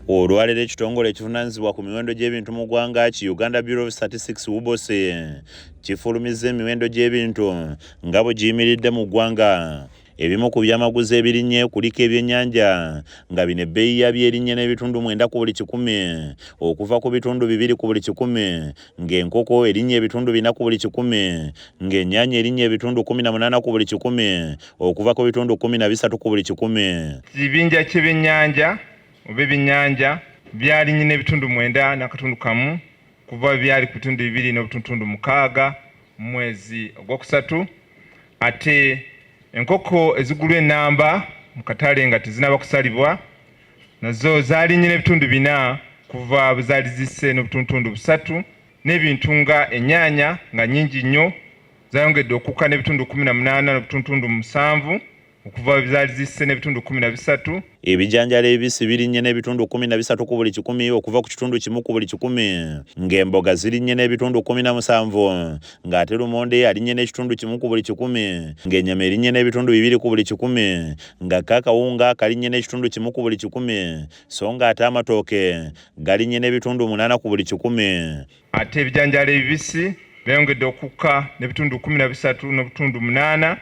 Olwalero ekitongole ekivunaanyizibwa ku miwendo gy'ebintu mu ggwanga ki Uganda Bureau of Statistics UBOSE kifulumizza emiwendo gy'ebintu nga bwe giyimiridde mu ggwanga. Ebimu ku byamaguzi ebirinnye kuliko ebyennyanja nga bino ebbeeyi yabyo erinnye n'ebitundu 9 ku buli 100 okuva ku bitundu 2 ku buli 100, ng'enkoko erinnye ebitundu 4 ku buli 100, ng'ennyaanya erinnye ebitundu 18 ku buli 100 okuva ku bitundu 13 ku buli 100. Kibinja ky'ebyennyanja oba ebyennyanja byalinnye n'ebitundu 9 n'akatundu kamu kuva byali ku bitundu 2 n'obutundu 6 mu mwezi ogwokusatu, ate enkoko ezigulwa ennamba mu katale nga tezinaba kusalibwa nazo zaalinnye n'ebitundu 4 kuva bwe zaali zisse n'obutundu 3, n'ebintu nga ennyaanya nga nnyingi nnyo zayongedde okukka n'ebitundu 18 n'obutundu 7 okuva bwe zaali zisse n'ebitundu 13. Ebijanjalo ebibisi birinnye n'ebitundu 13 ku buli 100 okuva ku kitundu kimu ku buli 100, ng'emboga zirinnye n'ebitundu 17, ng'ate lumonde alinnye n'ekitundu kimu ku buli 100, ng'ennyama erinnye n'ebitundu 2 ku buli 100, nga kakawunga kalinnye n'ekitundu kimu ku buli 100, so ng'ate amatooke galinnye n'ebitundu 8 ku buli 100. Ate ebijanjalo ebibisi byongedde okukka n'ebitundu 13 n'obutundu 8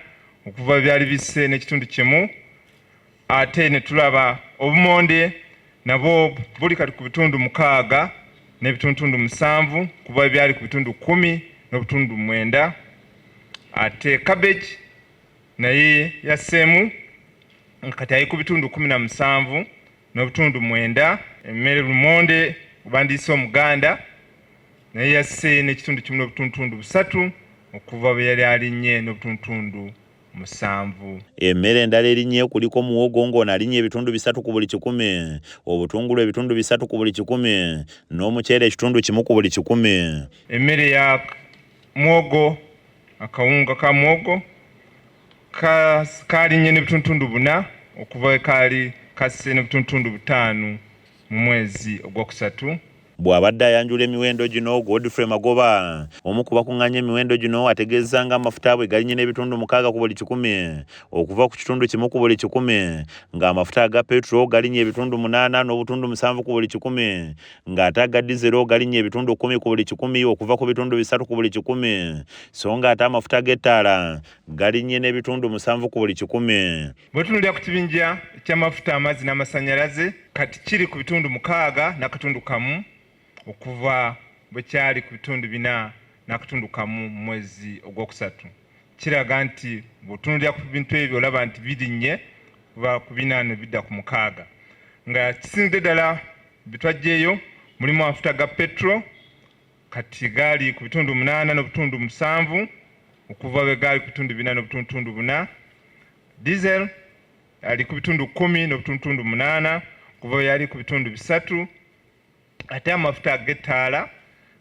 okuva byali bisse n'ekitundu kimu. Ate ne tulaba obumonde nabwo buli kati ku bitundu 6 n'ebitundu 7 kuva byali ku bitundu 10 n'obutundu 9. Ate cabbage naye yasseemu kati ali ku bitundu 17 n'obutundu 9. Emmere lumonde obandiise omuganda naye yasse n'ekitundu kimu n'obutundu 3 okuva bwe yali alinnye n'obutundu 7. Emmere endala erinnye kuliko muwogo ng'ono alinnye ebitundu 3 ku buli 100, obutungulu ebitundu 3 ku buli 100, n'omuceere ekitundu kimu ku buli 100. Emmere ya muwogo, akawunga ka muwogo kalinnye n'ebitundu 4 okuva we kaali kasse n'ebitundu 5 mu mwezi ogwokusatu. Bw'abadde ayanjula emiwendo gino, Godfrey Magoba, omu ku bakuŋŋaanya emiwendo gino, ategeezza nga amafuta bwe galinnye n'ebitundu 6 ku buli 100 okuva ku kitundu kimu ku buli 100, ng'amafuta aga petro galinnye ebitundu 8 n'obutundu 7 ku buli 100, ng'ate aga dizero galinnye ebitundu 10 ku buli 100 okuva ku bitundu 3 ku buli 100, so ng'ate amafuta g'ettaala galinnye n'ebitundu 7 ku buli 100. Bwe tunuulira ku kibinja ky'amafuta, amazzi n'amasannyalaze, kati kiri ku bitundu 6 n'akatundu kamu okuva bwe kyali ku bitundu 4 n'akatundu kamu mu mwezi ogwokusatu. Kiraga nti bw'otunuulira ku bintu ebyo olaba nti birinnye kuva ku 4 ne bidda ku 6. Nga kisinzidde ddala bitwajjeeyo mulimu amafuta ga petro, kati gaali ku bitundu 8 n'obutundu 7 okuva bwe gaali ku bitundu 4 n'obutundu 4. Diesel ali ku bitundu 10 n'obutundu 8 kuva bwe yali ku bitundu 3. Ate amafuta g'ettaala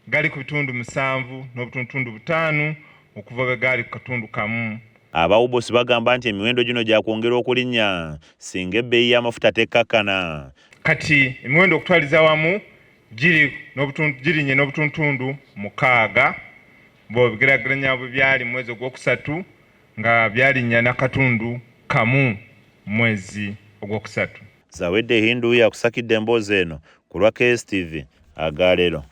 gali ku bitundu 7 n'obutundu 5 okuva bwe gaali ku katundu kamu. Aba UBOSE bagamba nti emiwendo gino gyakwongera okulinnya singa ebbeeyi y'amafuta tekkakkana. Kati emiwendo okutwaliza wamu girinnye n'obutundu 6 bw'obigeraageranya bwe byali mu mwezi ogwokusatu, nga byalinnya n'akatundu kamu mu mwezi ogwokusatu. Zawedde Hindu yakusakidde emboozi eno ku lwa KSTV Agalero.